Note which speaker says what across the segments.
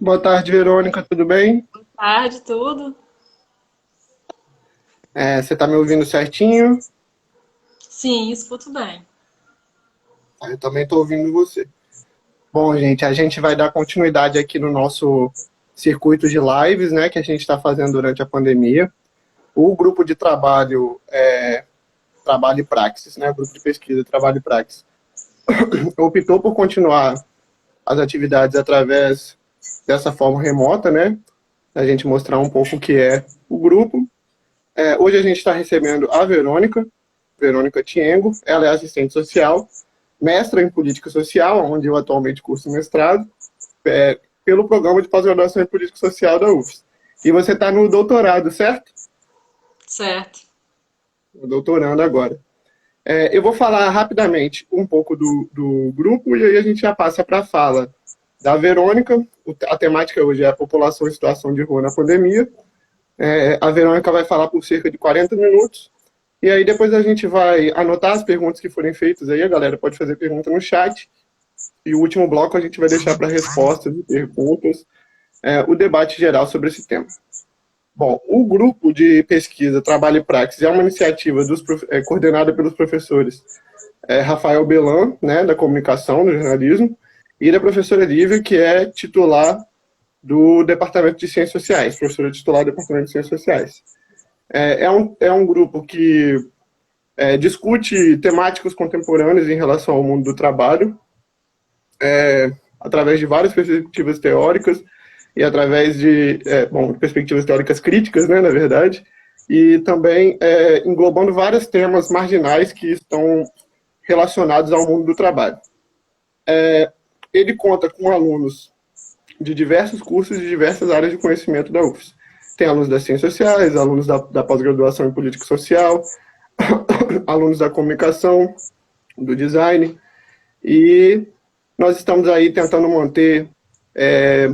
Speaker 1: Boa tarde, Verônica, tudo bem?
Speaker 2: Tarde, tudo?
Speaker 1: Você está me ouvindo certinho?
Speaker 2: Sim, escuto bem.
Speaker 1: Eu também estou ouvindo você. Bom, gente, a gente vai dar continuidade aqui no nosso circuito de lives, né, que a gente está fazendo durante a pandemia. O grupo de trabalho, Trabalho e Praxis, né, o grupo de pesquisa Trabalho e Praxis, optou por continuar as atividades através dessa forma remota, né, a gente mostrar um pouco o que é o grupo. Hoje a gente está recebendo a Verônica, Verônica Tiengo, ela é assistente social, mestra em política social, onde eu atualmente curso mestrado, pelo programa de pós-graduação em política social da UFS. E você está no doutorado, certo?
Speaker 2: Certo.
Speaker 1: Doutorando agora. Eu vou falar rapidamente um pouco do grupo e aí a gente já passa para a fala da Verônica. A temática hoje é a população em situação de rua na pandemia. A Verônica vai falar por cerca de 40 minutos. E aí depois a gente vai anotar as perguntas que forem feitas aí, a galera pode fazer pergunta no chat. E o último bloco a gente vai deixar para respostas e perguntas, o debate geral sobre esse tema. Bom, o grupo de pesquisa Trabalho e Praxis é uma iniciativa coordenada pelos professores Rafael Belan, né, da comunicação, do jornalismo, e da professora Lívia, que é titular do Departamento de Ciências Sociais, professora titular do Departamento de Ciências Sociais. É um grupo que discute temáticas contemporâneas em relação ao mundo do trabalho, através de várias perspectivas teóricas e através de perspectivas teóricas críticas, né, na verdade, e também englobando vários temas marginais que estão relacionados ao mundo do trabalho. Ele conta com alunos de diversos cursos e diversas áreas de conhecimento da UFS. Tem alunos das ciências sociais, alunos da pós-graduação em política social, alunos da comunicação, do design, e nós estamos aí tentando manter é,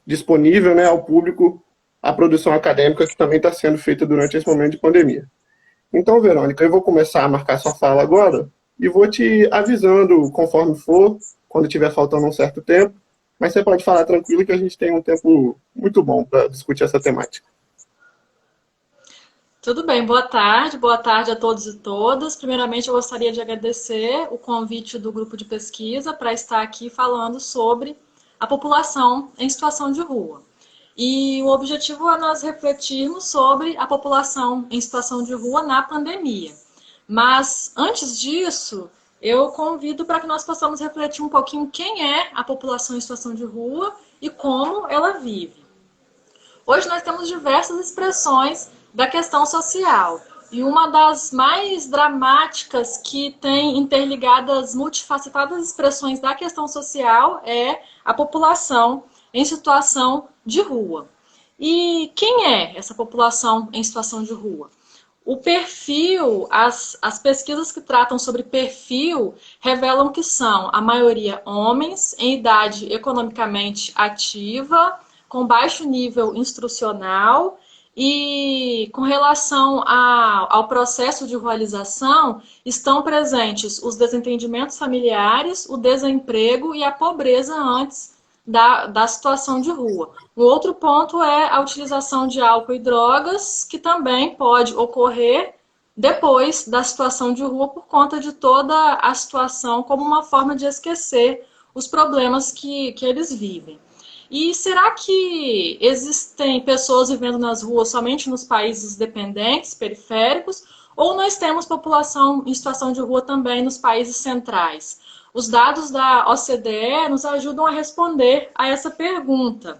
Speaker 1: disponível, né, ao público a produção acadêmica que também está sendo feita durante esse momento de pandemia. Então, Verônica, eu vou começar a marcar sua fala agora e vou te avisando conforme for, quando estiver faltando um certo tempo, mas você pode falar tranquilo que a gente tem um tempo muito bom para discutir essa temática.
Speaker 2: Tudo bem, boa tarde a todos e todas. Primeiramente, eu gostaria de agradecer o convite do grupo de pesquisa para estar aqui falando sobre a população em situação de rua. E o objetivo é nós refletirmos sobre a população em situação de rua na pandemia. Mas antes disso, eu convido para que nós possamos refletir um pouquinho quem é a população em situação de rua e como ela vive. Hoje nós temos diversas expressões da questão social. E uma das mais dramáticas que tem interligadas multifacetadas expressões da questão social é a população em situação de rua. E quem é essa população em situação de rua? O perfil, as pesquisas que tratam sobre perfil revelam que são, a maioria, homens em idade economicamente ativa, com baixo nível instrucional e com relação ao processo de ruralização, estão presentes os desentendimentos familiares, o desemprego e a pobreza antes da situação de rua. Um outro ponto é a utilização de álcool e drogas, que também pode ocorrer depois da situação de rua por conta de toda a situação como uma forma de esquecer os problemas que eles vivem. E será que existem pessoas vivendo nas ruas somente nos países dependentes, periféricos, ou nós temos população em situação de rua também nos países centrais? Os dados da OCDE nos ajudam a responder a essa pergunta.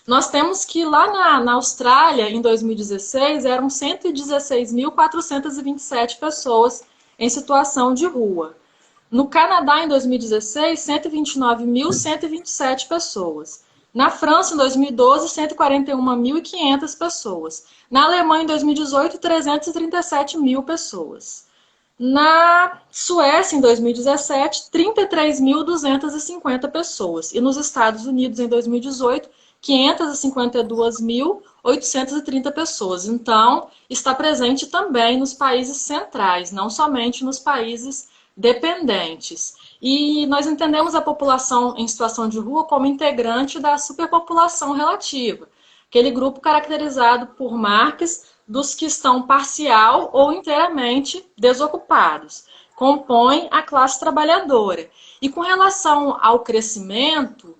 Speaker 2: Nós temos que lá na Austrália, em 2016, eram 116.427 pessoas em situação de rua. No Canadá, em 2016, 129.127 pessoas. Na França, em 2012, 141.500 pessoas. Na Alemanha, em 2018, 337 mil pessoas. Na Suécia, em 2017, 33.250 pessoas. E nos Estados Unidos, em 2018, 552.830 pessoas. Então, está presente também nos países centrais, não somente nos países dependentes. E nós entendemos a população em situação de rua como integrante da superpopulação relativa, aquele grupo caracterizado por Marx dos que estão parcial ou inteiramente desocupados, compõem a classe trabalhadora. E com relação ao crescimento,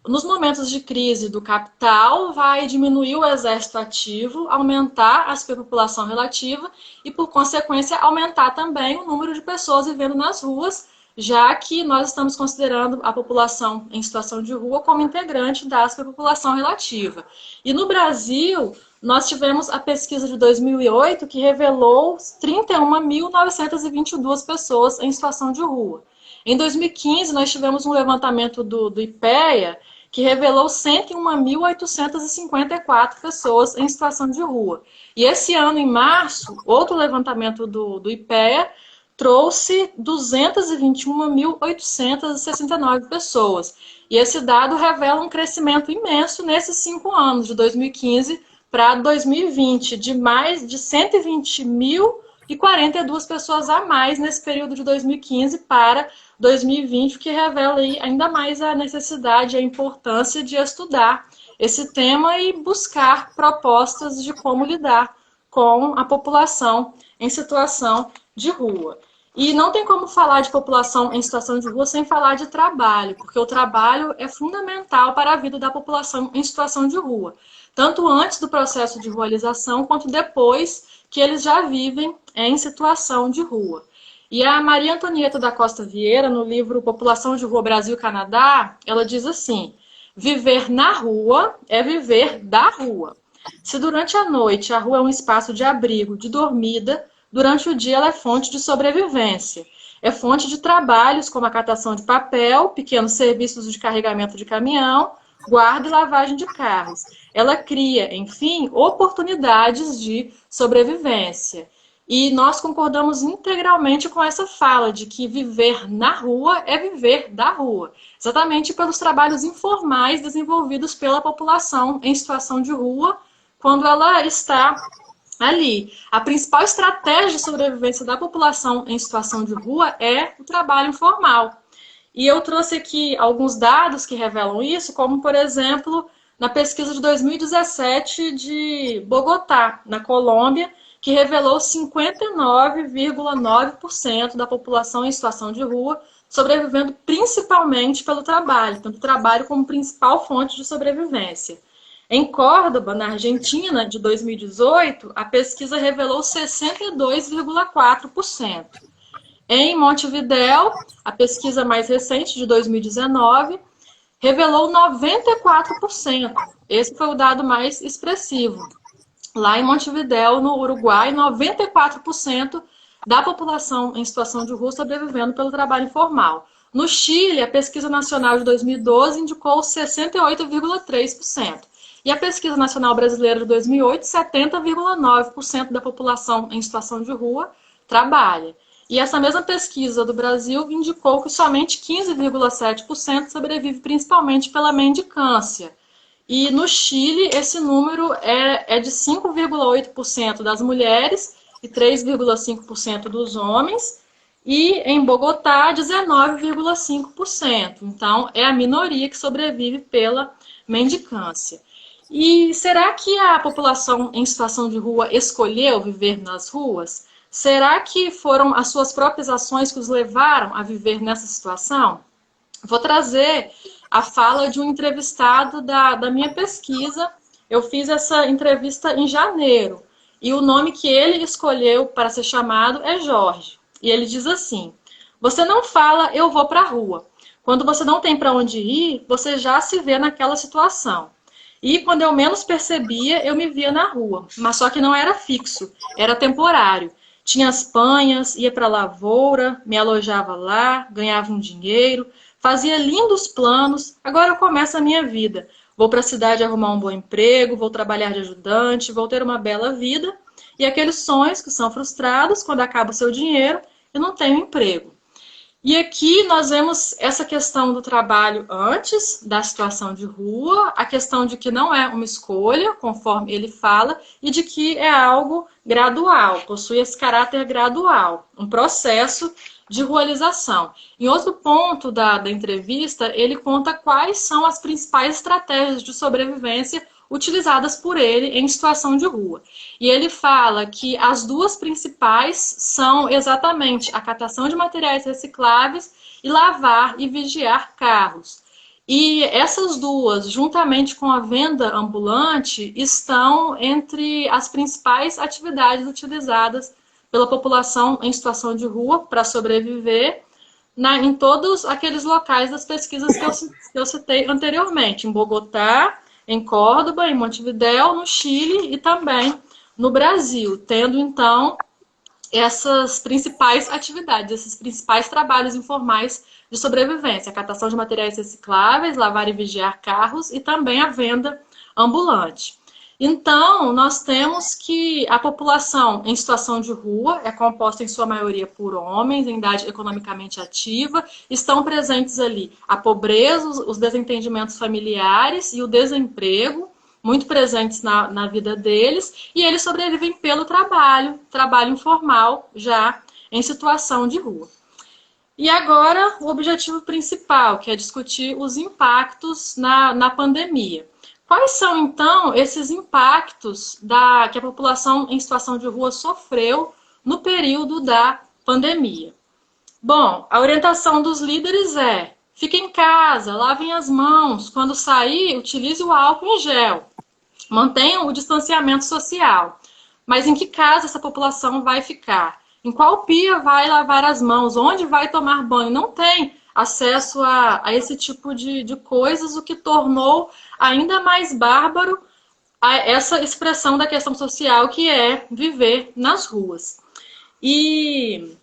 Speaker 2: nos momentos de crise do capital, vai diminuir o exército ativo, aumentar a superpopulação relativa e, por consequência, aumentar também o número de pessoas vivendo nas ruas, já que nós estamos considerando a população em situação de rua como integrante da superpopulação relativa. E no Brasil, nós tivemos a pesquisa de 2008, que revelou 31.922 pessoas em situação de rua. Em 2015, nós tivemos um levantamento do IPEA, que revelou 101.854 pessoas em situação de rua. E esse ano, em março, outro levantamento do IPEA trouxe 221.869 pessoas. E esse dado revela um crescimento imenso nesses 5 anos, de 2015 para 2020, de mais de 120.042 pessoas a mais nesse período de 2015 para 2020, que revela aí ainda mais a necessidade e a importância de estudar esse tema e buscar propostas de como lidar com a população em situação de rua. E não tem como falar de população em situação de rua sem falar de trabalho, porque o trabalho é fundamental para a vida da população em situação de rua, tanto antes do processo de rualização, quanto depois que eles já vivem em situação de rua. E a Maria Antonieta da Costa Vieira, no livro População de Rua Brasil e Canadá, ela diz assim: viver na rua é viver da rua. Se durante a noite a rua é um espaço de abrigo, de dormida, durante o dia ela é fonte de sobrevivência. É fonte de trabalhos como a catação de papel, pequenos serviços de carregamento de caminhão, guarda e lavagem de carros. Ela cria, enfim, oportunidades de sobrevivência. E nós concordamos integralmente com essa fala de que viver na rua é viver da rua, exatamente pelos trabalhos informais desenvolvidos pela população em situação de rua, quando ela está ali. A principal estratégia de sobrevivência da população em situação de rua é o trabalho informal. E eu trouxe aqui alguns dados que revelam isso, como, por exemplo, na pesquisa de 2017 de Bogotá, na Colômbia, que revelou 59,9% da população em situação de rua sobrevivendo principalmente pelo trabalho, tanto o trabalho como principal fonte de sobrevivência. Em Córdoba, na Argentina, de 2018, a pesquisa revelou 62,4%. Em Montevidéu, a pesquisa mais recente, de 2019, revelou 94%. Esse foi o dado mais expressivo. Lá em Montevidéu, no Uruguai, 94% da população em situação de rua sobrevivendo pelo trabalho informal. No Chile, a pesquisa nacional de 2012 indicou 68,3%. E a pesquisa nacional brasileira de 2008, 70,9% da população em situação de rua trabalha. E essa mesma pesquisa do Brasil indicou que somente 15,7% sobrevive principalmente pela mendicância. E no Chile, esse número é de 5,8% das mulheres e 3,5% dos homens. E em Bogotá, 19,5%. Então, é a minoria que sobrevive pela mendicância. E será que a população em situação de rua escolheu viver nas ruas? Será que foram as suas próprias ações que os levaram a viver nessa situação? Vou trazer a fala de um entrevistado da minha pesquisa. Eu fiz essa entrevista em janeiro. E o nome que ele escolheu para ser chamado é Jorge. E ele diz assim: você não fala, eu vou para a rua. Quando você não tem para onde ir, você já se vê naquela situação. E quando eu menos percebia, eu me via na rua. Mas só que não era fixo, era temporário. Tinha as panhas, ia para a lavoura, me alojava lá, ganhava um dinheiro, fazia lindos planos. Agora eu começo a minha vida. Vou para a cidade arrumar um bom emprego, vou trabalhar de ajudante, vou ter uma bela vida. E aqueles sonhos que são frustrados quando acaba o seu dinheiro, eu não tenho emprego. E aqui nós vemos essa questão do trabalho antes da situação de rua, a questão de que não é uma escolha, conforme ele fala, e de que é algo gradual, possui esse caráter gradual, um processo de rualização. Em outro ponto da entrevista, ele conta quais são as principais estratégias de sobrevivência utilizadas por ele em situação de rua. E ele fala que as duas principais são exatamente a catação de materiais recicláveis e lavar e vigiar carros. E essas duas, juntamente com a venda ambulante, estão entre as principais atividades utilizadas pela população em situação de rua para sobreviver em todos aqueles locais das pesquisas que eu citei anteriormente, em Bogotá, em Córdoba, em Montevidéu, no Chile e também no Brasil, tendo então essas principais atividades, esses principais trabalhos informais de sobrevivência, a catação de materiais recicláveis, lavar e vigiar carros e também a venda ambulante. Então, nós temos que a população em situação de rua é composta em sua maioria por homens em idade economicamente ativa, estão presentes ali a pobreza, os desentendimentos familiares e o desemprego, muito presentes na vida deles, e eles sobrevivem pelo trabalho informal, já em situação de rua. E agora, o objetivo principal, que é discutir os impactos na pandemia. Quais são, então, esses impactos que a população em situação de rua sofreu no período da pandemia? Bom, a orientação dos líderes é: fiquem em casa, lavem as mãos, quando sair, utilize o álcool em gel, mantenham o distanciamento social. Mas em que casa essa população vai ficar? Em qual pia vai lavar as mãos? Onde vai tomar banho? Não tem acesso a esse tipo de coisas, o que tornou ainda mais bárbaro essa expressão da questão social, que é viver nas ruas. E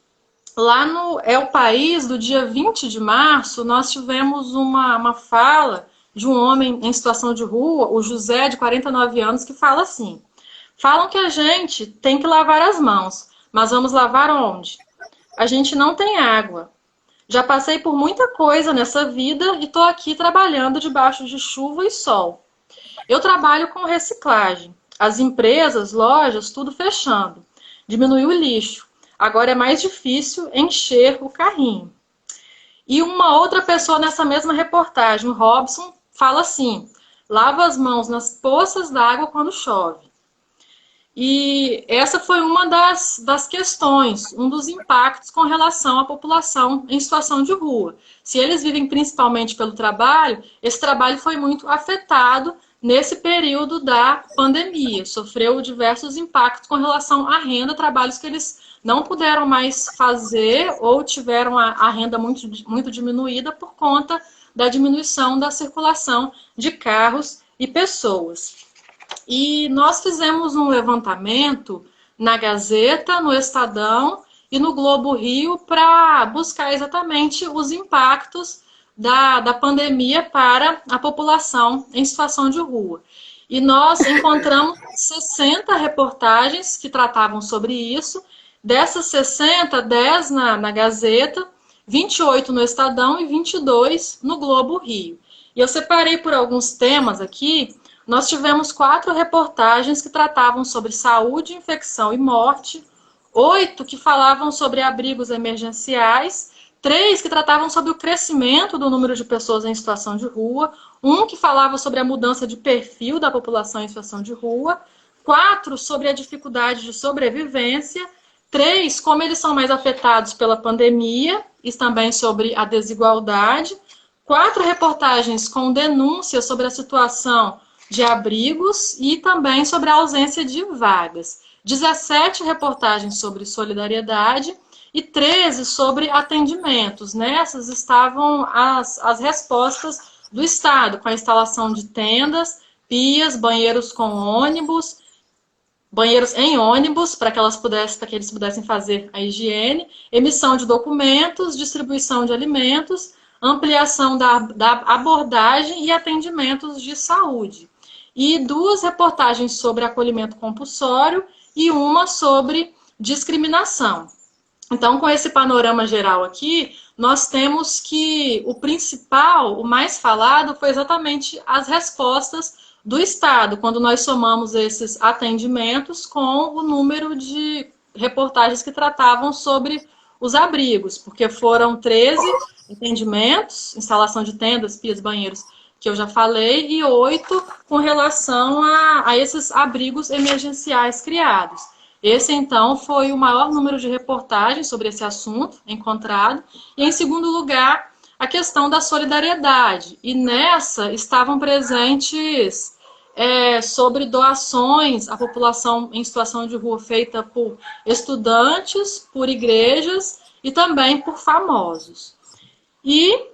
Speaker 2: lá no É o País, do dia 20 de março, nós tivemos uma fala de um homem em situação de rua, o José, de 49 anos, que fala assim: falam que a gente tem que lavar as mãos, mas vamos lavar onde? A gente não tem água. Já passei por muita coisa nessa vida e estou aqui trabalhando debaixo de chuva e sol. Eu trabalho com reciclagem. As empresas, lojas, tudo fechando. Diminuiu o lixo. Agora é mais difícil encher o carrinho. E uma outra pessoa nessa mesma reportagem, o Robson, fala assim: lava as mãos nas poças d'água quando chove. E essa foi uma das questões, um dos impactos com relação à população em situação de rua. Se eles vivem principalmente pelo trabalho, esse trabalho foi muito afetado nesse período da pandemia. Sofreu diversos impactos com relação à renda, trabalhos que eles não puderam mais fazer ou tiveram a renda muito diminuída por conta da diminuição da circulação de carros e pessoas. E nós fizemos um levantamento na Gazeta, no Estadão e no Globo Rio para buscar exatamente os impactos da pandemia para a população em situação de rua. E nós encontramos 60 reportagens que tratavam sobre isso. Dessas 60, 10 na Gazeta, 28 no Estadão e 22 no Globo Rio. E eu separei por alguns temas aqui. Nós tivemos 4 reportagens que tratavam sobre saúde, infecção e morte, 8 que falavam sobre abrigos emergenciais, 3 que tratavam sobre o crescimento do número de pessoas em situação de rua, 1 que falava sobre a mudança de perfil da população em situação de rua, 4 sobre a dificuldade de sobrevivência, 3 como eles são mais afetados pela pandemia e também sobre a desigualdade, 4 reportagens com denúncias sobre a situação de abrigos e também sobre a ausência de vagas. 17 reportagens sobre solidariedade e 13 sobre atendimentos. Nessas estavam as respostas do Estado, com a instalação de tendas, pias, banheiros em ônibus, para que eles pudessem fazer a higiene, emissão de documentos, distribuição de alimentos, ampliação da abordagem e atendimentos de saúde. E 2 reportagens sobre acolhimento compulsório e uma sobre discriminação. Então, com esse panorama geral aqui, nós temos que o principal, o mais falado, foi exatamente as respostas do Estado, quando nós somamos esses atendimentos com o número de reportagens que tratavam sobre os abrigos, porque foram 13 atendimentos, instalação de tendas, pias, banheiros, que eu já falei, e 8 com relação a esses abrigos emergenciais criados. Esse, então, foi o maior número de reportagens sobre esse assunto encontrado. E, em segundo lugar, a questão da solidariedade. E nessa estavam presentes sobre doações à população em situação de rua feita por estudantes, por igrejas e também por famosos. E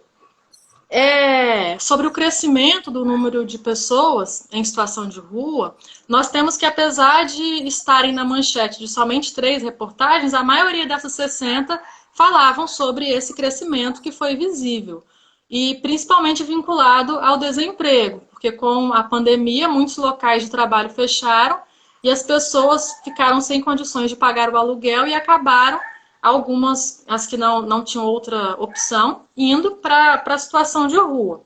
Speaker 2: sobre o crescimento do número de pessoas em situação de rua, nós temos que, apesar de estarem na manchete de somente 3 reportagens, a maioria dessas 60 falavam sobre esse crescimento que foi visível. E principalmente vinculado ao desemprego, porque com a pandemia muitos locais de trabalho fecharam e as pessoas ficaram sem condições de pagar o aluguel e acabaram, algumas, as que não tinham outra opção, indo para a situação de rua.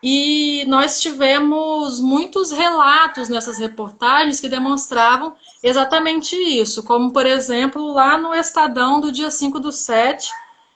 Speaker 2: E nós tivemos muitos relatos nessas reportagens que demonstravam exatamente isso, como, por exemplo, lá no Estadão do dia 5/7,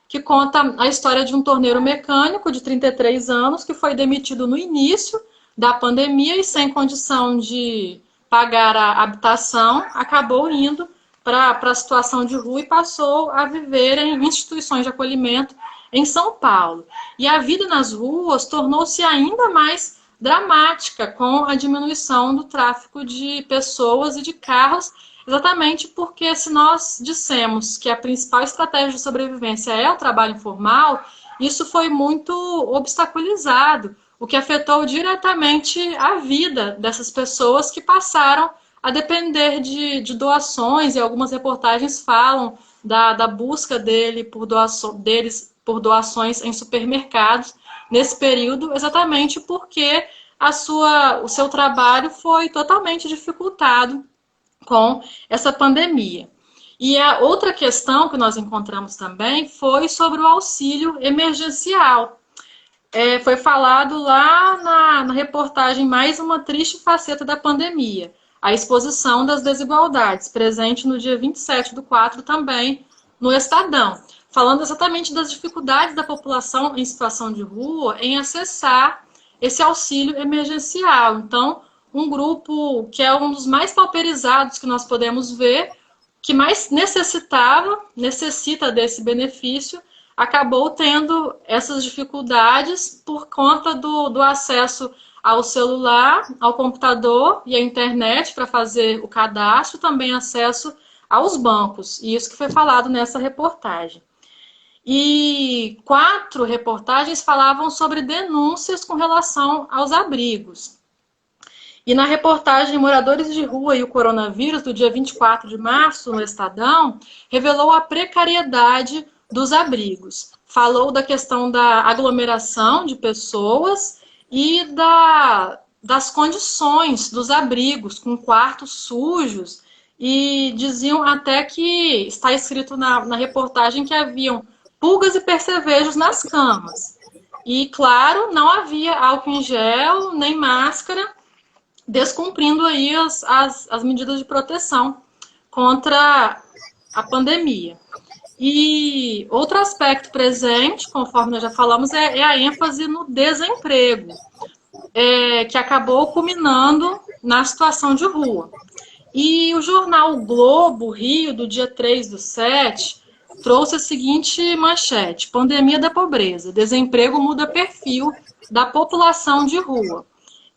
Speaker 2: que conta a história de um torneiro mecânico de 33 anos que foi demitido no início da pandemia e sem condição de pagar a habitação, acabou indo para a situação de rua e passou a viver em instituições de acolhimento em São Paulo. E a vida nas ruas tornou-se ainda mais dramática com a diminuição do tráfico de pessoas e de carros, exatamente porque se nós dissemos que a principal estratégia de sobrevivência é o trabalho informal, isso foi muito obstaculizado, o que afetou diretamente a vida dessas pessoas que passaram a depender de doações, e algumas reportagens falam da busca deles por doações em supermercados nesse período, exatamente porque o seu trabalho foi totalmente dificultado com essa pandemia. E a outra questão que nós encontramos também foi sobre o auxílio emergencial. Foi falado lá na reportagem mais uma triste faceta da pandemia, a exposição das desigualdades, presente no dia 27/4 também no Estadão, falando exatamente das dificuldades da população em situação de rua em acessar esse auxílio emergencial. Então, um grupo que é um dos mais pauperizados que nós podemos ver, que mais necessita desse benefício, acabou tendo essas dificuldades por conta do acesso ao celular, ao computador e à internet para fazer o cadastro, também acesso aos bancos. E isso que foi falado nessa reportagem. E 4 reportagens falavam sobre denúncias com relação aos abrigos. E na reportagem Moradores de Rua e o Coronavírus, do dia 24 de março, no Estadão, revelou a precariedade dos abrigos. Falou da questão da aglomeração de pessoas e das condições dos abrigos, com quartos sujos, e diziam até que, está escrito na reportagem, que haviam pulgas e percevejos nas camas. E, claro, não havia álcool em gel, nem máscara, descumprindo aí as medidas de proteção contra a pandemia. E outro aspecto presente, conforme nós já falamos, é a ênfase no desemprego, que acabou culminando na situação de rua. E o jornal Globo Rio, do dia 3/7, trouxe a seguinte manchete: pandemia da pobreza, desemprego muda perfil da população de rua.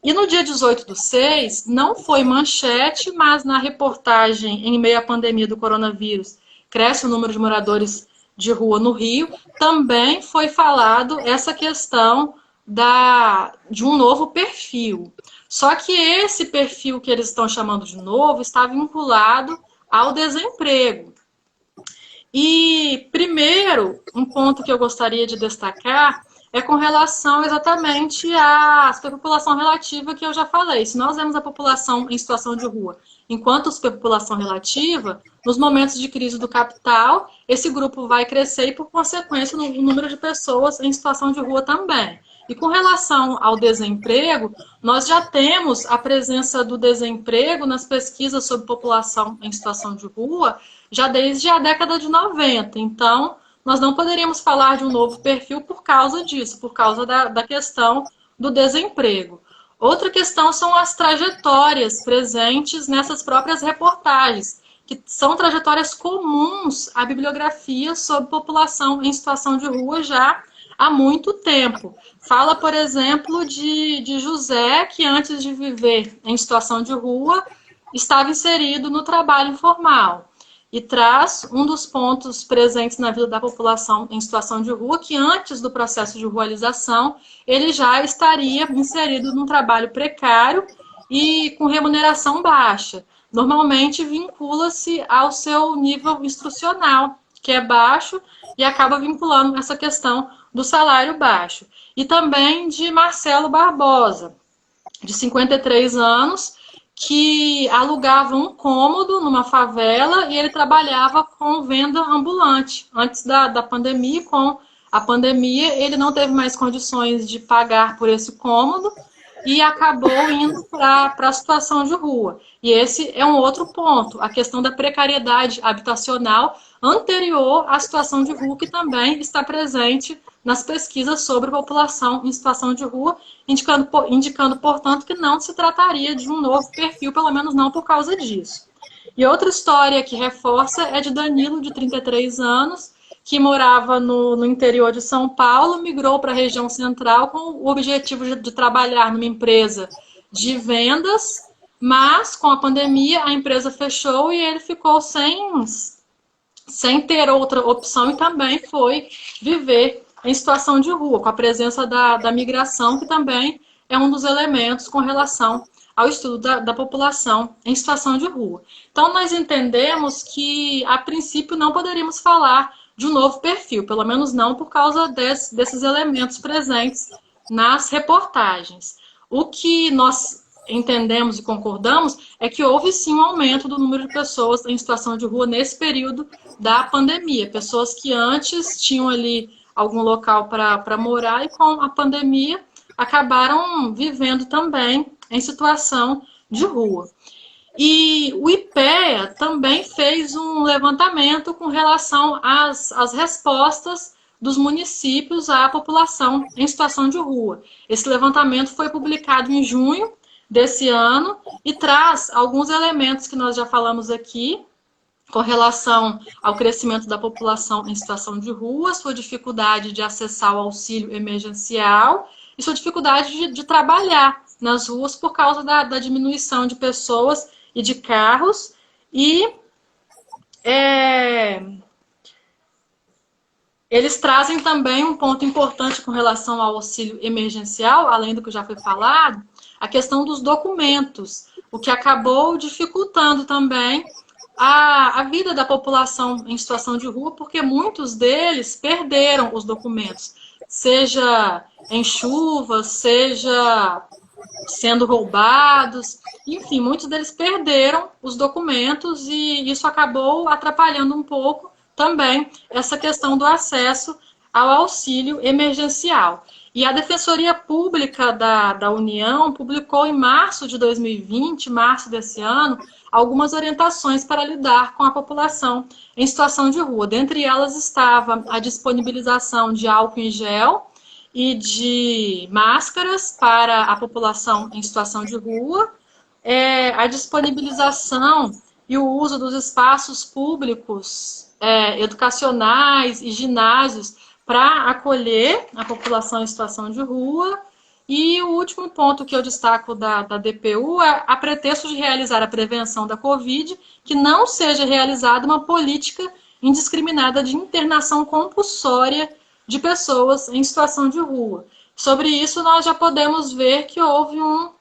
Speaker 2: E no dia 18/6, não foi manchete, mas na reportagem Em Meio à Pandemia do Coronavírus, cresce o número de moradores de rua no Rio, também foi falado essa questão de um novo perfil. Só que esse perfil que eles estão chamando de novo está vinculado ao desemprego. E, primeiro, um ponto que eu gostaria de destacar é com relação exatamente à superpopulação relativa que eu já falei. Se nós vemos a população em situação de rua enquanto superpopulação relativa, nos momentos de crise do capital, esse grupo vai crescer e, por consequência, o número de pessoas em situação de rua também. E com relação ao desemprego, nós já temos a presença do desemprego nas pesquisas sobre população em situação de rua já desde a década de 90. Então, nós não poderíamos falar de um novo perfil por causa disso, por causa da questão do desemprego. Outra questão são as trajetórias presentes nessas próprias reportagens, que são trajetórias comuns à bibliografia sobre população em situação de rua já há muito tempo. Fala, por exemplo, de José, que antes de viver em situação de rua, estava inserido no trabalho informal. E traz um dos pontos presentes na vida da população em situação de rua, que antes do processo de rualização, ele já estaria inserido num trabalho precário e com remuneração baixa. Normalmente vincula-se ao seu nível instrucional, que é baixo, e acaba vinculando essa questão do salário baixo. E também de Marcelo Barbosa, de 53 anos, que alugava um cômodo numa favela e ele trabalhava com venda ambulante. Antes da pandemia, com a pandemia, ele não teve mais condições de pagar por esse cômodo e acabou indo para a situação de rua. E esse é um outro ponto, a questão da precariedade habitacional anterior à situação de rua, que também está presente nas pesquisas sobre população em situação de rua, indicando, portanto, que não se trataria de um novo perfil, pelo menos não por causa disso. E outra história que reforça é de Danilo, de 33 anos, que morava no interior de São Paulo, migrou para a região central com o objetivo de trabalhar numa empresa de vendas, mas com a pandemia a empresa fechou e ele ficou sem ter outra opção e também foi viver em situação de rua, com a presença da migração, que também é um dos elementos com relação ao estudo da população em situação de rua. Então, nós entendemos que, a princípio, não poderíamos falar de um novo perfil, pelo menos não por causa desses elementos presentes nas reportagens. O que nós entendemos e concordamos é que houve sim um aumento do número de pessoas em situação de rua nesse período da pandemia. Pessoas que antes tinham ali algum local para morar e com a pandemia acabaram vivendo também em situação de rua. E o IPEA também fez um levantamento com relação às respostas dos municípios à população em situação de rua. Esse levantamento foi publicado em junho desse ano e traz alguns elementos que nós já falamos aqui, com relação ao crescimento da população em situação de rua, sua dificuldade de acessar o auxílio emergencial e sua dificuldade de trabalhar nas ruas por causa da diminuição de pessoas e de carros. E eles trazem também um ponto importante com relação ao auxílio emergencial, além do que já foi falado, a questão dos documentos, o que acabou dificultando também a vida da população em situação de rua, porque muitos deles perderam os documentos, seja em chuva, seja sendo roubados, enfim, muitos deles perderam os documentos e isso acabou atrapalhando um pouco também essa questão do acesso ao auxílio emergencial. E a Defensoria Pública da União publicou em março de 2020, março desse ano, algumas orientações para lidar com a população em situação de rua. Dentre elas estava a disponibilização de álcool em gel e de máscaras para a população em situação de rua, a disponibilização e o uso dos espaços públicos educacionais e ginásios para acolher a população em situação de rua. E o último ponto que eu destaco da DPU é, a pretexto de realizar a prevenção da Covid, que não seja realizada uma política indiscriminada de internação compulsória de pessoas em situação de rua. Sobre isso, nós já podemos ver que houve um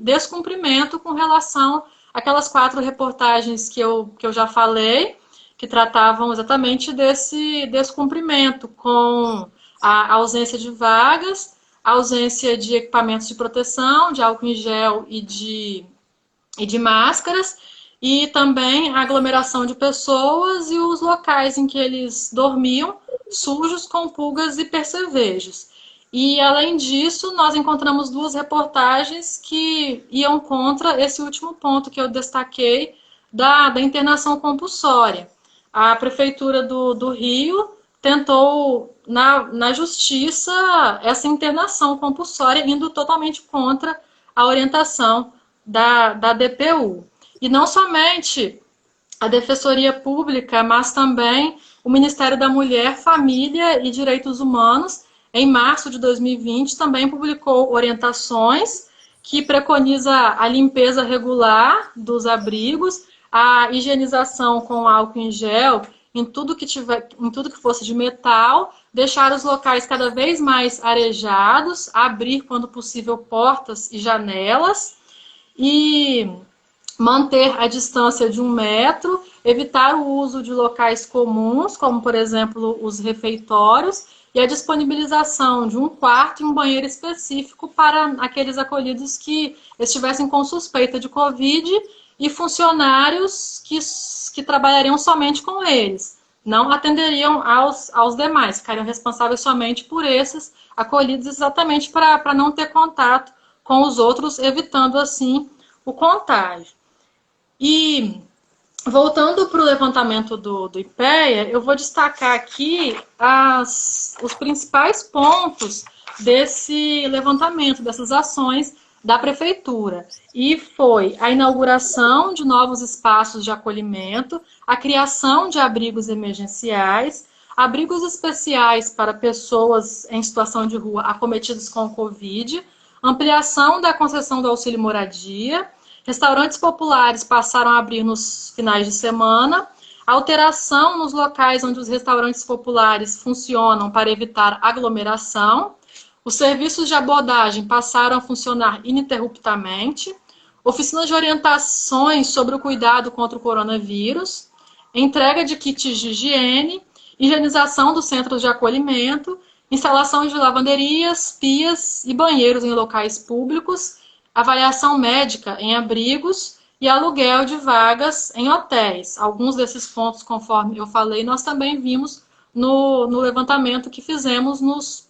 Speaker 2: descumprimento com relação àquelas 4 reportagens que eu já falei, que tratavam exatamente desse descumprimento, com a ausência de vagas, a ausência de equipamentos de proteção, de álcool em gel e de máscaras, e também a aglomeração de pessoas e os locais em que eles dormiam sujos com pulgas e percevejos. E, além disso, nós encontramos duas reportagens que iam contra esse último ponto que eu destaquei da internação compulsória. A Prefeitura do Rio tentou, na justiça, essa internação compulsória, indo totalmente contra a orientação da DPU. E não somente a Defensoria Pública, mas também o Ministério da Mulher, Família e Direitos Humanos, em março de 2020, também publicou orientações que preconiza a limpeza regular dos abrigos, a higienização com álcool em gel em tudo que fosse de metal, deixar os locais cada vez mais arejados, abrir, quando possível, portas e janelas e manter a distância de 1 metro, evitar o uso de locais comuns, como, por exemplo, os refeitórios, e a disponibilização de um quarto e um banheiro específico para aqueles acolhidos que estivessem com suspeita de Covid e funcionários que trabalhariam somente com eles. Não atenderiam aos demais, ficariam responsáveis somente por esses acolhidos, exatamente para não ter contato com os outros, evitando assim o contágio. E voltando para o levantamento do IPEA, eu vou destacar aqui os principais pontos desse levantamento, dessas ações da Prefeitura. E foi a inauguração de novos espaços de acolhimento, a criação de abrigos emergenciais, abrigos especiais para pessoas em situação de rua acometidas com Covid, ampliação da concessão do auxílio moradia. Restaurantes populares passaram a abrir nos finais de semana, alteração nos locais onde os restaurantes populares funcionam para evitar aglomeração, os serviços de abordagem passaram a funcionar ininterruptamente, oficinas de orientações sobre o cuidado contra o coronavírus, entrega de kits de higiene, higienização dos centros de acolhimento, instalação de lavanderias, pias e banheiros em locais públicos, avaliação médica em abrigos e aluguel de vagas em hotéis. Alguns desses pontos, conforme eu falei, nós também vimos no levantamento que fizemos nos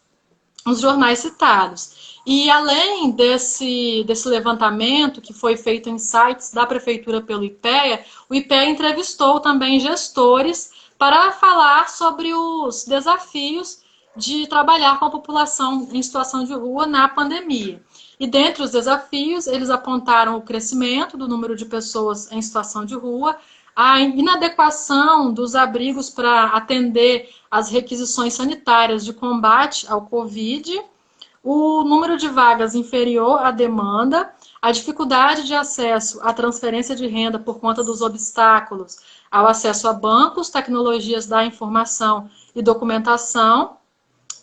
Speaker 2: jornais citados. E além desse levantamento, que foi feito em sites da Prefeitura pelo IPEA, o IPEA entrevistou também gestores para falar sobre os desafios de trabalhar com a população em situação de rua na pandemia. E dentre os desafios, eles apontaram o crescimento do número de pessoas em situação de rua, a inadequação dos abrigos para atender às requisições sanitárias de combate ao Covid, o número de vagas inferior à demanda, a dificuldade de acesso à transferência de renda por conta dos obstáculos ao acesso a bancos, tecnologias da informação e documentação,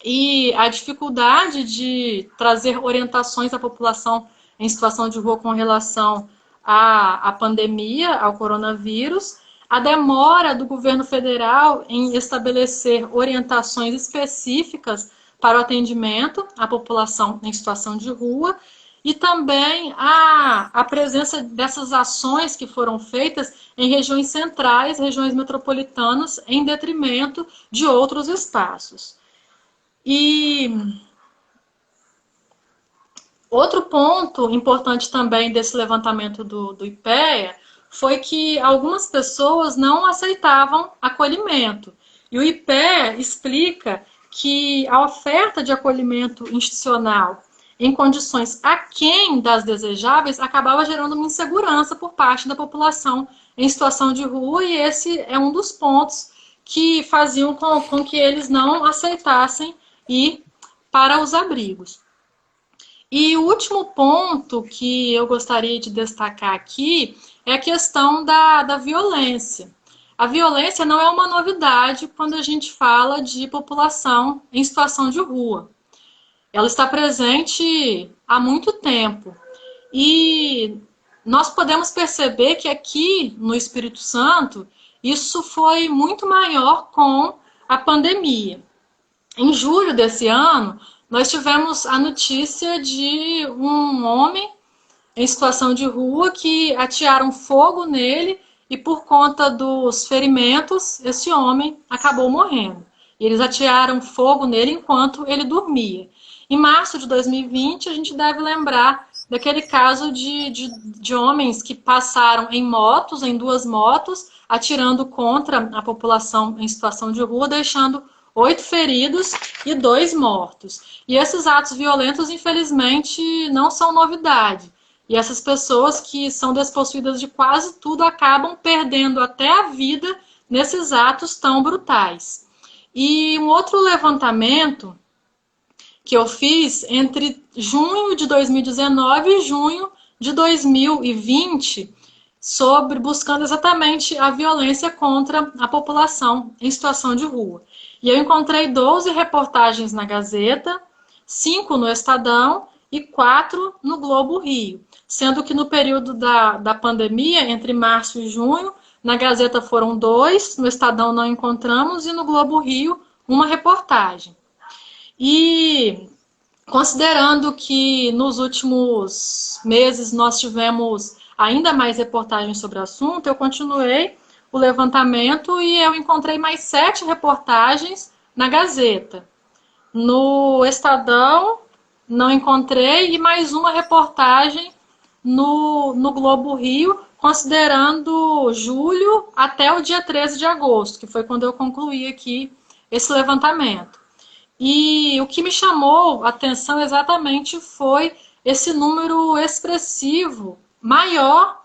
Speaker 2: e a dificuldade de trazer orientações à população em situação de rua com relação à pandemia, ao coronavírus, a demora do governo federal em estabelecer orientações específicas para o atendimento à população em situação de rua, e também a presença dessas ações que foram feitas em regiões centrais, regiões metropolitanas, em detrimento de outros espaços. E outro ponto importante também desse levantamento do IPEA foi que algumas pessoas não aceitavam acolhimento. E o IPEA explica que a oferta de acolhimento institucional em condições aquém das desejáveis acabava gerando uma insegurança por parte da população em situação de rua, e esse é um dos pontos que faziam com que eles não aceitassem ir para os abrigos. E o último ponto que eu gostaria de destacar aqui é a questão da violência. A violência não é uma novidade quando a gente fala de população em situação de rua. Ela está presente há muito tempo. E nós podemos perceber que aqui no Espírito Santo, isso foi muito maior com a pandemia. Em julho desse ano, nós tivemos a notícia de um homem em situação de rua que atearam fogo nele e, por conta dos ferimentos, esse homem acabou morrendo. E eles atearam fogo nele enquanto ele dormia. Em março de 2020, a gente deve lembrar daquele caso de homens que passaram em motos, em 2 motos, atirando contra a população em situação de rua, deixando 8 feridos e 2 mortos. E esses atos violentos, infelizmente, não são novidade. E essas pessoas que são despossuídas de quase tudo acabam perdendo até a vida nesses atos tão brutais. E um outro levantamento que eu fiz entre junho de 2019 e junho de 2020, buscando exatamente a violência contra a população em situação de rua. E eu encontrei 12 reportagens na Gazeta, 5 no Estadão e 4 no Globo Rio. Sendo que no período da pandemia, entre março e junho, na Gazeta foram 2, no Estadão não encontramos e no Globo Rio uma reportagem. E considerando que nos últimos meses nós tivemos ainda mais reportagens sobre o assunto, eu continuei o levantamento e eu encontrei mais 7 reportagens na Gazeta. No Estadão não encontrei e mais uma reportagem no Globo Rio, considerando julho até o dia 13 de agosto, que foi quando eu concluí aqui esse levantamento. E o que me chamou a atenção exatamente foi esse número expressivo, maior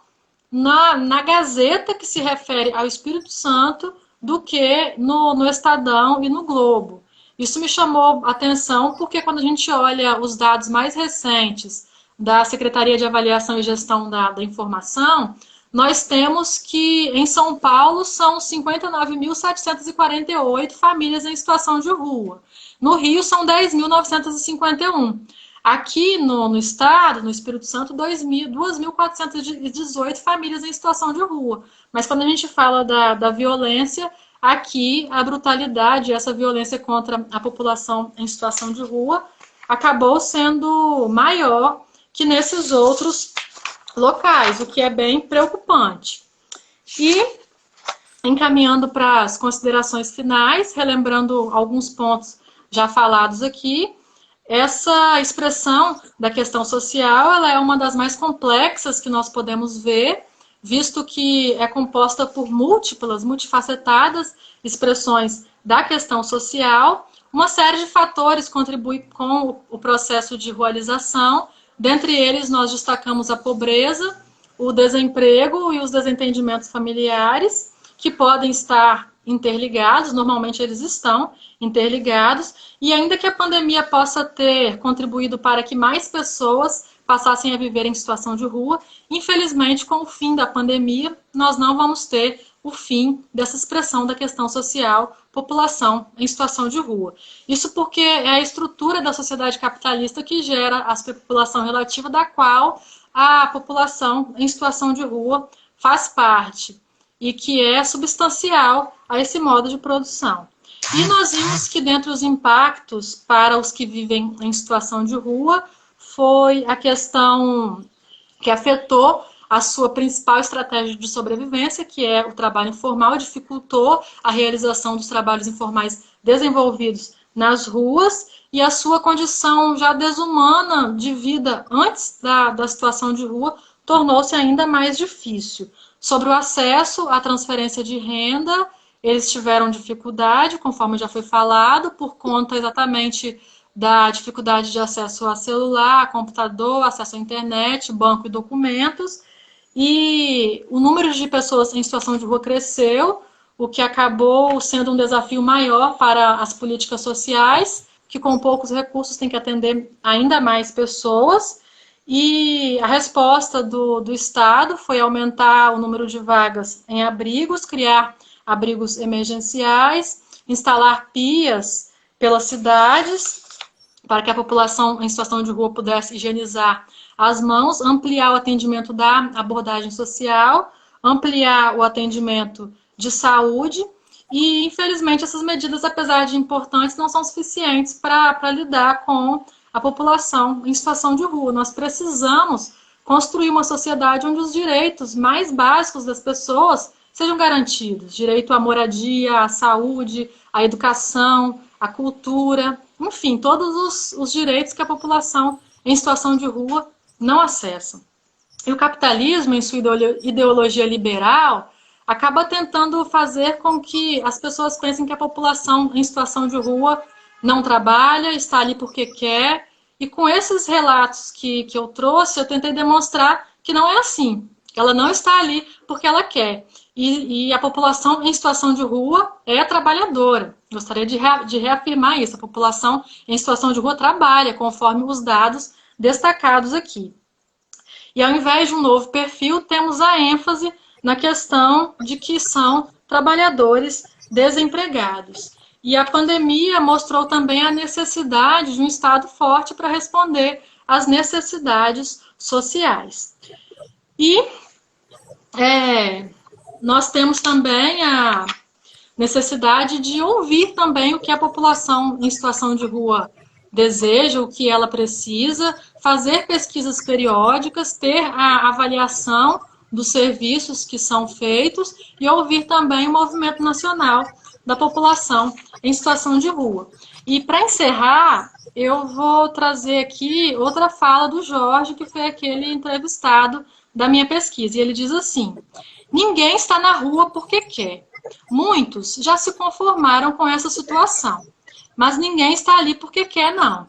Speaker 2: na Gazeta, que se refere ao Espírito Santo, do que no Estadão e no Globo. Isso me chamou a atenção porque quando a gente olha os dados mais recentes da Secretaria de Avaliação e Gestão da Informação, nós temos que em São Paulo são 59.748 famílias em situação de rua. No Rio são 10.951. Aqui no estado, no Espírito Santo, 2.418 famílias em situação de rua. Mas quando a gente fala da violência, aqui a brutalidade, essa violência contra a população em situação de rua, acabou sendo maior que nesses outros locais, o que é bem preocupante. E, encaminhando para as considerações finais, relembrando alguns pontos já falados aqui, essa expressão da questão social, ela é uma das mais complexas que nós podemos ver, visto que é composta por multifacetadas expressões da questão social. Uma série de fatores contribui com o processo de rualização. Dentre eles, nós destacamos a pobreza, o desemprego e os desentendimentos familiares, que podem estar interligados, normalmente eles estão interligados, e ainda que a pandemia possa ter contribuído para que mais pessoas passassem a viver em situação de rua, infelizmente, com o fim da pandemia, nós não vamos ter o fim dessa expressão da questão social, população em situação de rua. Isso porque é a estrutura da sociedade capitalista que gera a população relativa, da qual a população em situação de rua faz parte, e que é substancial a esse modo de produção. E nós vimos que dentre os impactos para os que vivem em situação de rua, foi a questão que afetou a sua principal estratégia de sobrevivência, que é o trabalho informal, dificultou a realização dos trabalhos informais desenvolvidos nas ruas, e a sua condição já desumana de vida antes da situação de rua tornou-se ainda mais difícil. Sobre o acesso à transferência de renda, eles tiveram dificuldade, conforme já foi falado, por conta exatamente da dificuldade de acesso a celular, a computador, acesso à internet, banco e documentos. E o número de pessoas em situação de rua cresceu, o que acabou sendo um desafio maior para as políticas sociais, que com poucos recursos tem que atender ainda mais pessoas. E a resposta do Estado foi aumentar o número de vagas em abrigos, criar abrigos emergenciais, instalar pias pelas cidades, para que a população em situação de rua pudesse higienizar as mãos, ampliar o atendimento da abordagem social, ampliar o atendimento de saúde, e infelizmente essas medidas, apesar de importantes, não são suficientes para lidar com a população em situação de rua. Nós precisamos construir uma sociedade onde os direitos mais básicos das pessoas sejam garantidos. Direito à moradia, à saúde, à educação, a cultura, enfim, todos os direitos que a população em situação de rua não acessa. E o capitalismo, em sua ideologia liberal, acaba tentando fazer com que as pessoas pensem que a população em situação de rua não trabalha, está ali porque quer. E com esses relatos que eu trouxe, eu tentei demonstrar que não é assim. Ela não está ali porque ela quer. E a população em situação de rua é trabalhadora. Gostaria de reafirmar isso. A população em situação de rua trabalha, conforme os dados destacados aqui. E ao invés de um novo perfil, temos a ênfase na questão de que são trabalhadores desempregados. E a pandemia mostrou também a necessidade de um Estado forte para responder às necessidades sociais. E nós temos também a necessidade de ouvir também o que a população em situação de rua deseja, o que ela precisa, fazer pesquisas periódicas, ter a avaliação dos serviços que são feitos e ouvir também o movimento nacional da população em situação de rua. E para encerrar, eu vou trazer aqui outra fala do Jorge, que foi aquele entrevistado da minha pesquisa. E ele diz assim: ninguém está na rua porque quer. Muitos já se conformaram com essa situação, mas ninguém está ali porque quer, não.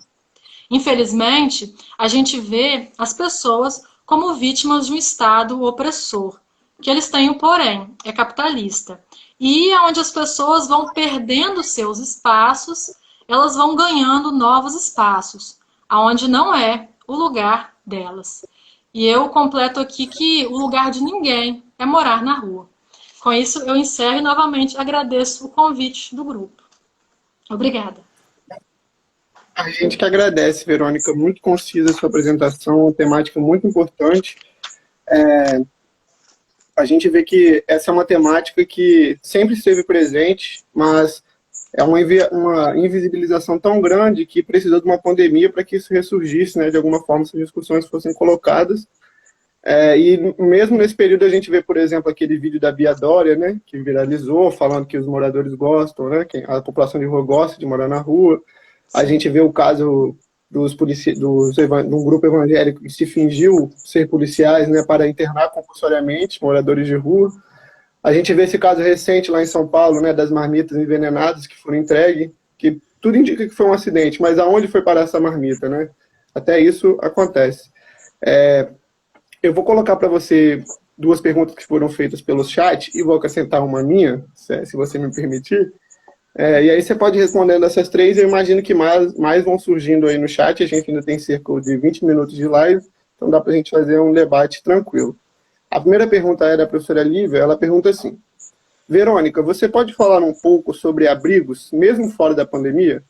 Speaker 2: Infelizmente, a gente vê as pessoas como vítimas de um Estado opressor, que eles têm o porém, é capitalista. E onde as pessoas vão perdendo seus espaços, elas vão ganhando novos espaços, aonde não é o lugar delas. E eu completo aqui que o lugar de ninguém é morar na rua. Com isso, eu encerro e novamente agradeço o convite do grupo. Obrigada.
Speaker 1: A gente que agradece, Verônica, muito concisa a sua apresentação, uma temática muito importante. A gente vê que essa é uma temática que sempre esteve presente, mas é uma invisibilização tão grande que precisou de uma pandemia para que isso ressurgisse, né? De alguma forma, essas discussões fossem colocadas. E mesmo nesse período a gente vê, por exemplo, aquele vídeo da Bia Dória, né? Que viralizou, falando que os moradores gostam, né? Que a população de rua gosta de morar na rua. A gente vê o caso de um grupo evangélico que se fingiu ser policiais, né, para internar compulsoriamente moradores de rua. A gente vê esse caso recente lá em São Paulo, né, das marmitas envenenadas que foram entregues, que tudo indica que foi um acidente, mas aonde foi parar essa marmita, né? Até isso acontece. Eu vou colocar para você duas perguntas que foram feitas pelo chat e vou acrescentar uma minha, se você me permitir. E aí você pode ir respondendo essas três, eu imagino que mais vão surgindo aí no chat, a gente ainda tem cerca de 20 minutos de live, então dá para a gente fazer um debate tranquilo. A primeira pergunta é da professora Lívia, ela pergunta assim: Verônica, você pode falar um pouco sobre abrigos, mesmo fora da pandemia?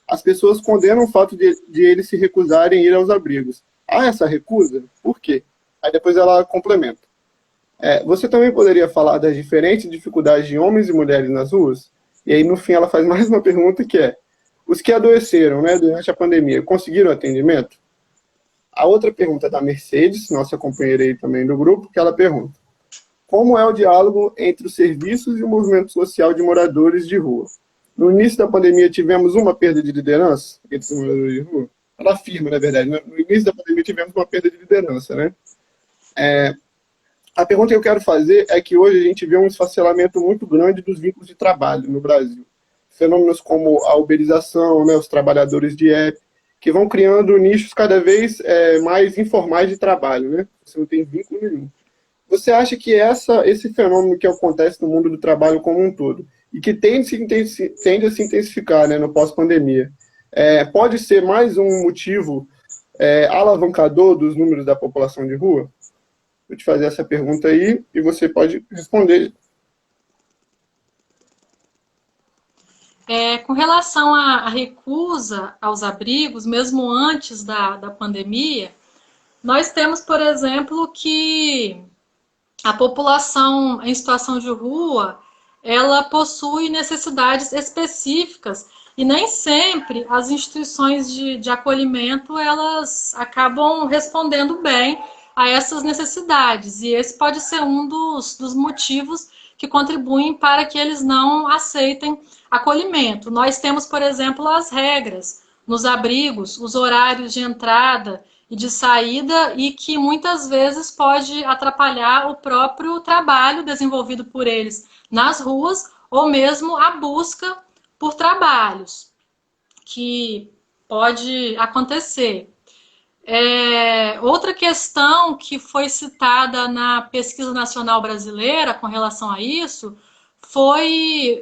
Speaker 1: As pessoas condenam o fato de eles se recusarem a ir aos abrigos. Há essa recusa? Por quê? Aí depois ela complementa. Você também poderia falar das diferentes dificuldades de homens e mulheres nas ruas? E aí, no fim, ela faz mais uma pergunta que é: os que adoeceram, né, durante a pandemia, conseguiram atendimento? A outra pergunta é da Mercedes, nossa companheira aí também do grupo, que ela pergunta: como é o diálogo entre os serviços e o movimento social de moradores de rua? No início da pandemia, tivemos uma perda de liderança entre os moradores de rua? Ela afirma, na verdade, né? No início da pandemia, tivemos uma perda de liderança, né? A pergunta que eu quero fazer é que hoje a gente vê um esfacelamento muito grande dos vínculos de trabalho no Brasil. Fenômenos como a uberização, né, os trabalhadores de app, que vão criando nichos cada vez mais informais de trabalho, né? Você não tem vínculo nenhum. Você acha que esse fenômeno que acontece no mundo do trabalho como um todo, e que tende a se intensificar, né, no pós-pandemia, pode ser mais um motivo alavancador dos números da população de rua? Vou te fazer essa pergunta aí e você pode responder.
Speaker 2: Com relação à recusa aos abrigos, mesmo antes da pandemia, nós temos, por exemplo, que a população em situação de rua, ela possui necessidades específicas e nem sempre as instituições de acolhimento, elas acabam respondendo bem a essas necessidades. E esse pode ser um dos motivos que contribuem para que eles não aceitem acolhimento. Nós temos, por exemplo, as regras nos abrigos, os horários de entrada e de saída, e que muitas vezes pode atrapalhar o próprio trabalho desenvolvido por eles nas ruas, ou mesmo a busca por trabalhos, que pode acontecer. Outra questão que foi citada na pesquisa nacional brasileira com relação a isso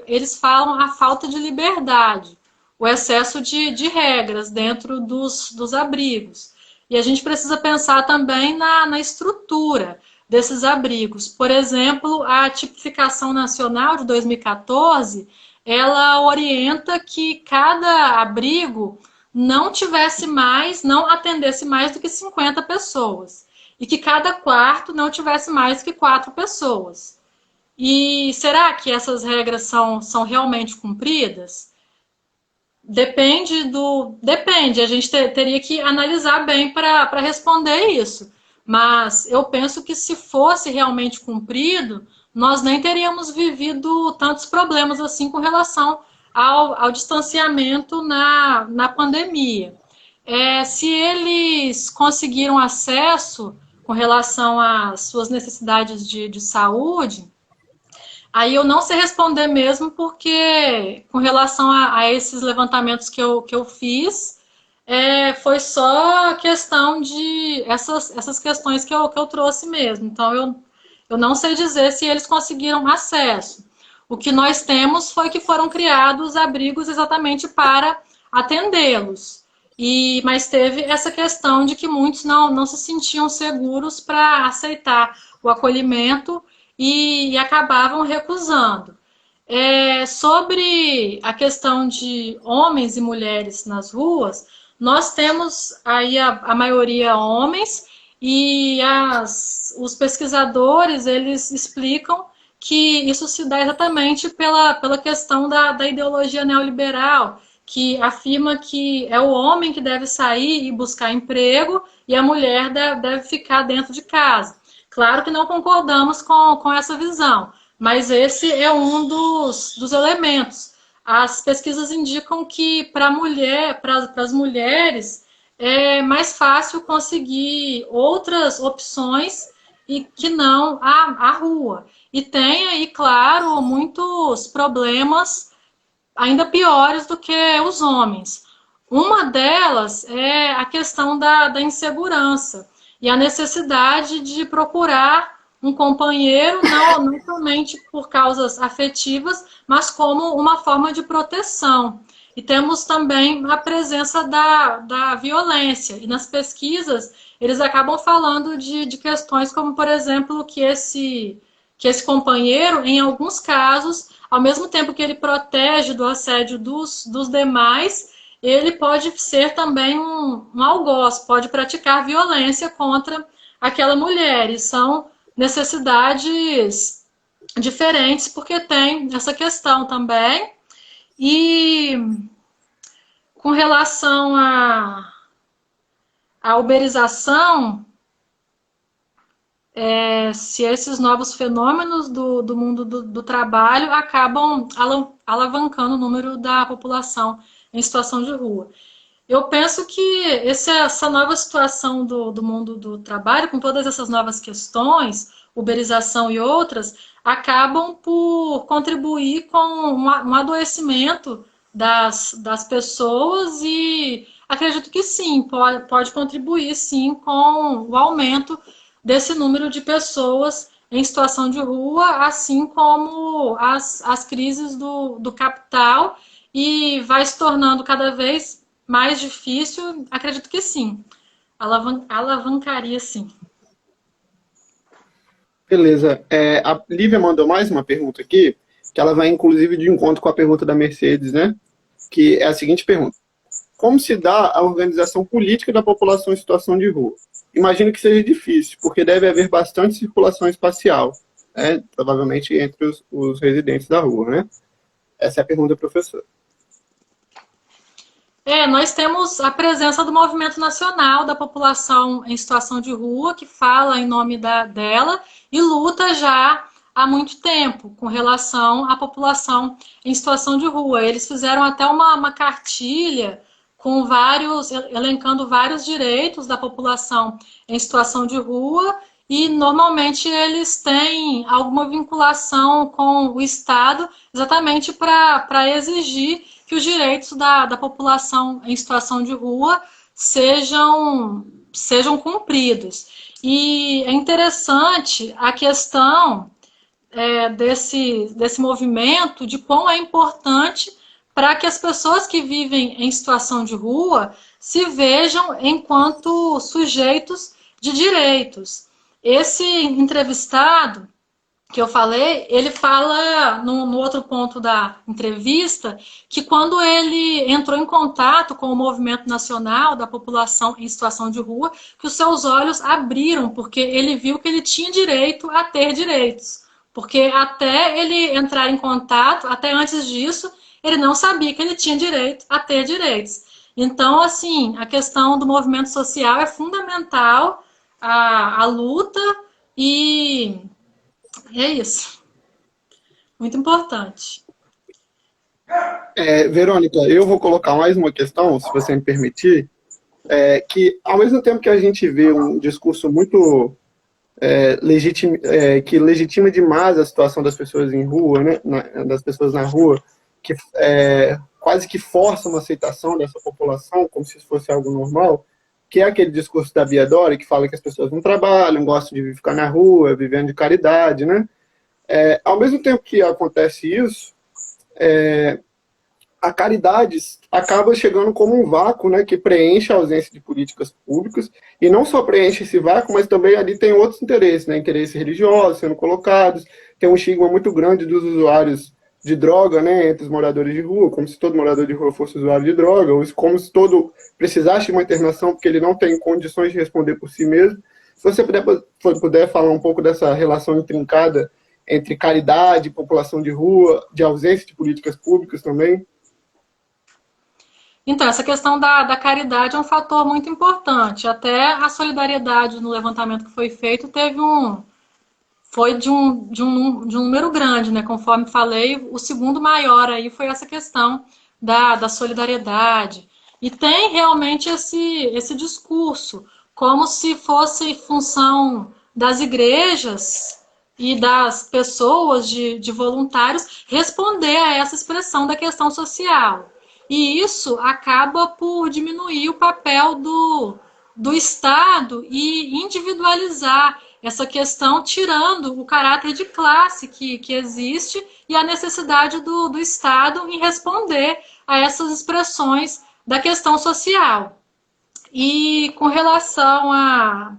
Speaker 2: eles falam a falta de liberdade, o excesso de regras dentro dos abrigos. E a gente precisa pensar também na estrutura desses abrigos. Por exemplo, a tipificação nacional de 2014, ela orienta que cada abrigo não atendesse mais do que 50 pessoas. E que cada quarto não tivesse mais do que 4 pessoas. E será que essas regras são realmente cumpridas? Depende, a gente teria que analisar bem para responder isso. Mas eu penso que se fosse realmente cumprido, nós nem teríamos vivido tantos problemas assim com relação ao distanciamento na pandemia. Se eles conseguiram acesso com relação às suas necessidades de saúde, aí eu não sei responder mesmo, porque com relação a esses levantamentos que eu fiz, foi só questão de essas questões que eu trouxe mesmo. Então, eu não sei dizer se eles conseguiram acesso. O que nós temos foi que foram criados abrigos exatamente para atendê-los. Mas teve essa questão de que muitos não se sentiam seguros para aceitar o acolhimento e acabavam recusando. Sobre a questão de homens e mulheres nas ruas, nós temos aí a maioria homens, e os pesquisadores, eles explicam que isso se dá exatamente pela questão da ideologia neoliberal, que afirma que é o homem que deve sair e buscar emprego e a mulher deve ficar dentro de casa. Claro que não concordamos com essa visão, mas esse é um dos elementos. As pesquisas indicam que para as mulheres é mais fácil conseguir outras opções e que não a rua. E tem aí, claro, muitos problemas ainda piores do que os homens. Uma delas é a questão da insegurança e a necessidade de procurar um companheiro, não somente por causas afetivas, mas como uma forma de proteção. E temos também a presença da violência. E nas pesquisas, eles acabam falando de questões como, por exemplo, que esse companheiro, em alguns casos, ao mesmo tempo que ele protege do assédio dos demais, ele pode ser também um algoz, pode praticar violência contra aquela mulher. E são necessidades diferentes, porque tem essa questão também. E com relação à uberização, se esses novos fenômenos do mundo do trabalho acabam alavancando o número da população em situação de rua. Eu penso que essa nova situação do mundo do trabalho, com todas essas novas questões, uberização e outras, acabam por contribuir com um adoecimento das pessoas, e acredito que sim, pode contribuir sim com o aumento desse número de pessoas em situação de rua, assim como as crises do capital, e vai se tornando cada vez mais difícil. Acredito que sim, alavancaria sim.
Speaker 1: Beleza. A Lívia mandou mais uma pergunta aqui, que ela vai inclusive de encontro com a pergunta da Mercedes, né? Que é a seguinte pergunta: como se dá a organização política da população em situação de rua? Imagino que seja difícil, porque deve haver bastante circulação espacial, né? Provavelmente entre os residentes da rua, né? Essa é a pergunta, professor.
Speaker 2: Nós temos a presença do Movimento Nacional da População em Situação de Rua, que fala em nome dela e luta já há muito tempo com relação à população em situação de rua. Eles fizeram até uma cartilha com elencando vários direitos da população em situação de rua, e normalmente eles têm alguma vinculação com o Estado exatamente para exigir que os direitos da população em situação de rua sejam cumpridos. E é interessante a questão desse movimento, de quão é importante para que as pessoas que vivem em situação de rua se vejam enquanto sujeitos de direitos. Esse entrevistado que eu falei, ele fala no outro ponto da entrevista que quando ele entrou em contato com o Movimento Nacional da População em Situação de Rua, que os seus olhos abriram, porque ele viu que ele tinha direito a ter direitos. Porque até ele entrar em contato, até antes disso, ele não sabia que ele tinha direito a ter direitos. Então, assim, a questão do movimento social é fundamental, a luta, e é isso. Muito importante.
Speaker 1: Verônica, eu vou colocar mais uma questão, se você me permitir, que ao mesmo tempo que a gente vê um discurso muito que legitima demais a situação das pessoas em rua, né, das pessoas na rua, que quase que força uma aceitação dessa população, como se isso fosse algo normal, que é aquele discurso da Bia Dória, que fala que as pessoas não trabalham, gostam de ficar na rua, vivendo de caridade, né? Ao mesmo tempo que acontece isso, a caridade acaba chegando como um vácuo, né, que preenche a ausência de políticas públicas, e não só preenche esse vácuo, mas também ali tem outros interesses, né, interesses religiosos sendo colocados, tem um estigma muito grande dos usuários de droga, né, entre os moradores de rua, como se todo morador de rua fosse usuário de droga, ou como se todo precisasse de uma internação porque ele não tem condições de responder por si mesmo. Se você puder falar um pouco dessa relação intrincada entre caridade, população de rua, de ausência de políticas públicas também.
Speaker 2: Então, essa questão da caridade é um fator muito importante. Até a solidariedade no levantamento que foi feito foi de um número grande, né? Conforme falei, o segundo maior aí foi essa questão da solidariedade. E tem realmente esse discurso, como se fosse função das igrejas e das pessoas, de voluntários, responder a essa expressão da questão social. E isso acaba por diminuir o papel do Estado e individualizar essa questão, tirando o caráter de classe que existe e a necessidade do Estado em responder a essas expressões da questão social. E com relação a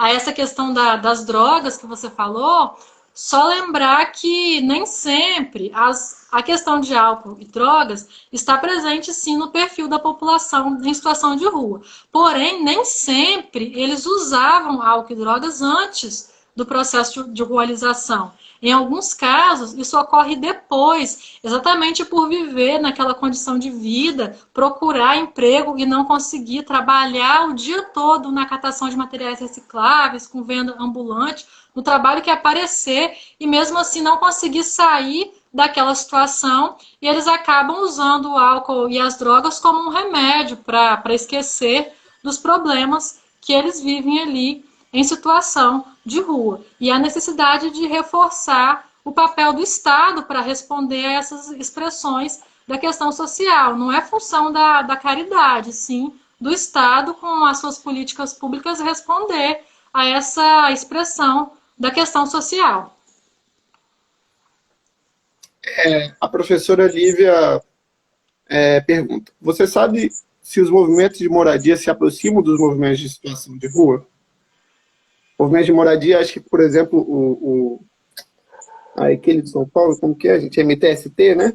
Speaker 2: essa questão das drogas que você falou, só lembrar que nem sempre a questão de álcool e drogas está presente sim no perfil da população em situação de rua. Porém, nem sempre eles usavam álcool e drogas antes do processo de rualização. Em alguns casos, isso ocorre depois, exatamente por viver naquela condição de vida, procurar emprego e não conseguir trabalhar o dia todo na catação de materiais recicláveis, com venda ambulante, no trabalho que aparecer, e mesmo assim não conseguir sair daquela situação, e eles acabam usando o álcool e as drogas como um remédio para esquecer dos problemas que eles vivem ali em situação de rua. E a necessidade de reforçar o papel do Estado para responder a essas expressões da questão social. Não é função da caridade, sim do Estado, com as suas políticas públicas, responder a essa expressão da questão social.
Speaker 1: A professora Lívia pergunta, você sabe se os movimentos de moradia se aproximam dos movimentos de situação de rua? Movimentos de moradia, acho que, por exemplo, aquele de São Paulo, como que é, gente? MTST, né?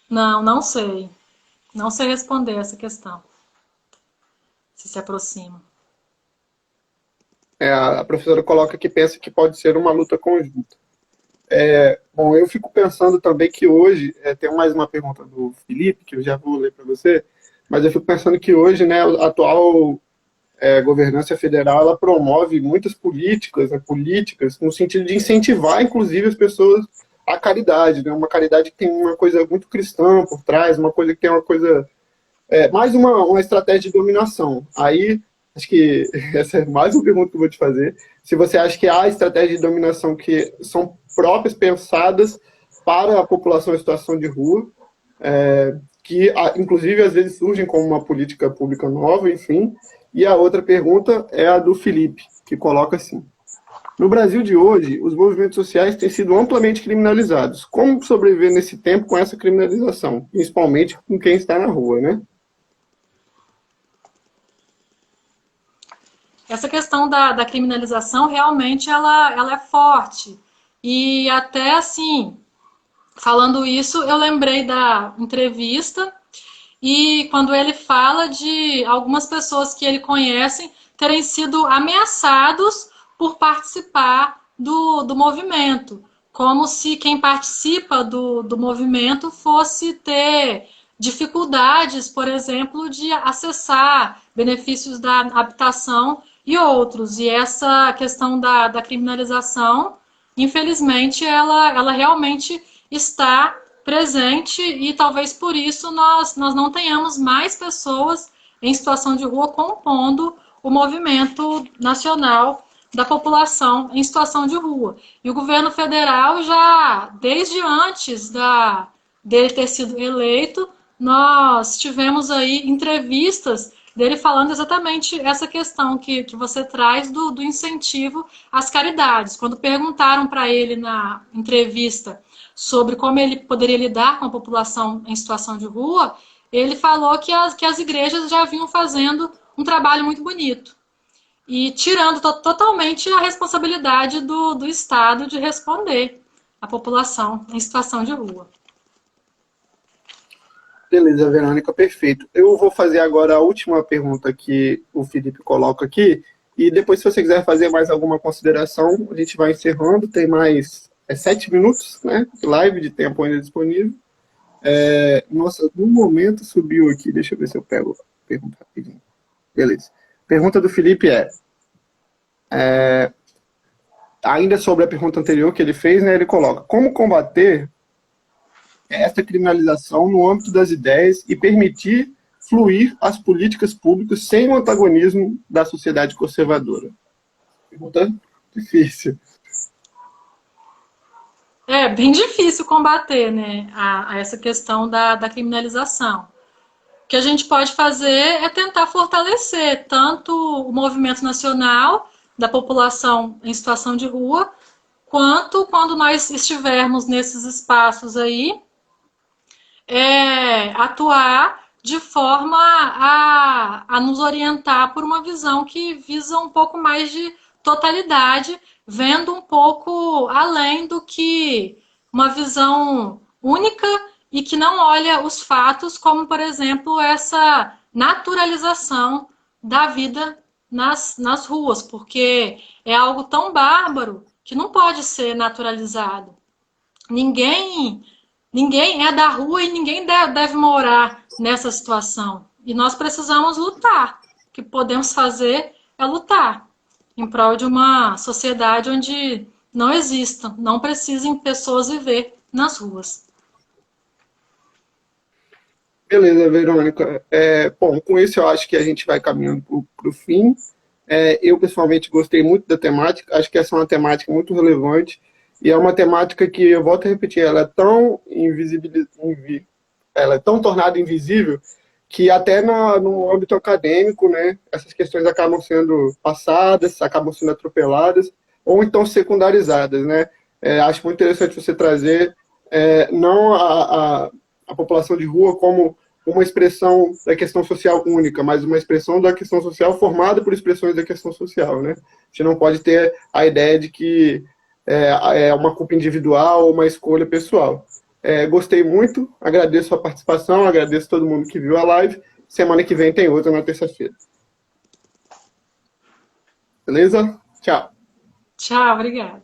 Speaker 2: Não sei. Não sei responder essa questão. Se aproxima.
Speaker 1: A professora coloca que pensa que pode ser uma luta conjunta. Bom, eu fico pensando também que hoje, tem mais uma pergunta do Felipe, que eu já vou ler para você, mas eu fico pensando que hoje, né, a atual governança federal, ela promove muitas políticas, né, políticas no sentido de incentivar, inclusive, as pessoas à caridade, né, uma caridade que tem uma coisa muito cristã por trás, uma coisa que tem uma coisa, mais uma estratégia de dominação. Aí, acho que essa é mais uma pergunta que eu vou te fazer, se você acha que há estratégias de dominação que são próprias, pensadas para a população em situação de rua, que, inclusive, às vezes surgem como uma política pública nova, enfim. E a outra pergunta é a do Felipe, que coloca assim: no Brasil de hoje, os movimentos sociais têm sido amplamente criminalizados. Como sobreviver nesse tempo com essa criminalização? Principalmente com quem está na rua, né?
Speaker 2: Essa questão da criminalização realmente ela é forte. E até assim, falando isso, eu lembrei da entrevista e quando ele fala de algumas pessoas que ele conhece terem sido ameaçados por participar do movimento, como se quem participa do movimento fosse ter dificuldades, por exemplo, de acessar benefícios da habitação e outros. E essa questão da criminalização, infelizmente, ela realmente está presente e talvez por isso nós não tenhamos mais pessoas em situação de rua compondo o movimento nacional da população em situação de rua. E o governo federal já, desde antes dele ter sido eleito, nós tivemos aí entrevistas dele falando exatamente essa questão que você traz do incentivo às caridades. Quando perguntaram para ele na entrevista sobre como ele poderia lidar com a população em situação de rua, ele falou que as igrejas já vinham fazendo um trabalho muito bonito. E tirando totalmente a responsabilidade do Estado de responder à população em situação de rua.
Speaker 1: Beleza, Verônica, perfeito. Eu vou fazer agora a última pergunta que o Felipe coloca aqui, e depois, se você quiser fazer mais alguma consideração, a gente vai encerrando. Tem mais 7 minutos, né? Live de tempo ainda disponível. Nossa, no momento subiu aqui, deixa eu ver se eu pego a pergunta rapidinho. Beleza. Pergunta do Felipe ainda sobre a pergunta anterior que ele fez, né? Ele coloca: como combater esta criminalização no âmbito das ideias e permitir fluir as políticas públicas sem o antagonismo da sociedade conservadora? Pergunta difícil.
Speaker 2: É bem difícil combater, né, a essa questão da criminalização. O que a gente pode fazer é tentar fortalecer tanto o movimento nacional da população em situação de rua, quanto quando nós estivermos nesses espaços aí, atuar de forma a nos orientar por uma visão que visa um pouco mais de totalidade, vendo um pouco além do que uma visão única e que não olha os fatos como, por exemplo, essa naturalização da vida nas ruas, porque é algo tão bárbaro que não pode ser naturalizado. Ninguém é da rua e ninguém deve morar nessa situação. E nós precisamos lutar. O que podemos fazer é lutar em prol de uma sociedade onde não precisem pessoas viver nas ruas.
Speaker 1: Beleza, Verônica. Bom, com isso eu acho que a gente vai caminhando para o fim. Eu, pessoalmente, gostei muito da temática. Acho que essa é uma temática muito relevante. E é uma temática que, eu volto a repetir, ela é tão ela é tão tornada invisível que até no âmbito acadêmico, né, essas questões acabam sendo passadas, acabam sendo atropeladas, ou então secundarizadas, né? Acho muito interessante você trazer não a população de rua como uma expressão da questão social única, mas uma expressão da questão social formada por expressões da questão social, né? A gente não pode ter a ideia de que é uma culpa individual ou uma escolha pessoal. Gostei muito, agradeço a participação, agradeço a todo mundo que viu a live. Semana que vem tem outra na terça-feira. Beleza? Tchau.
Speaker 2: Tchau, obrigada.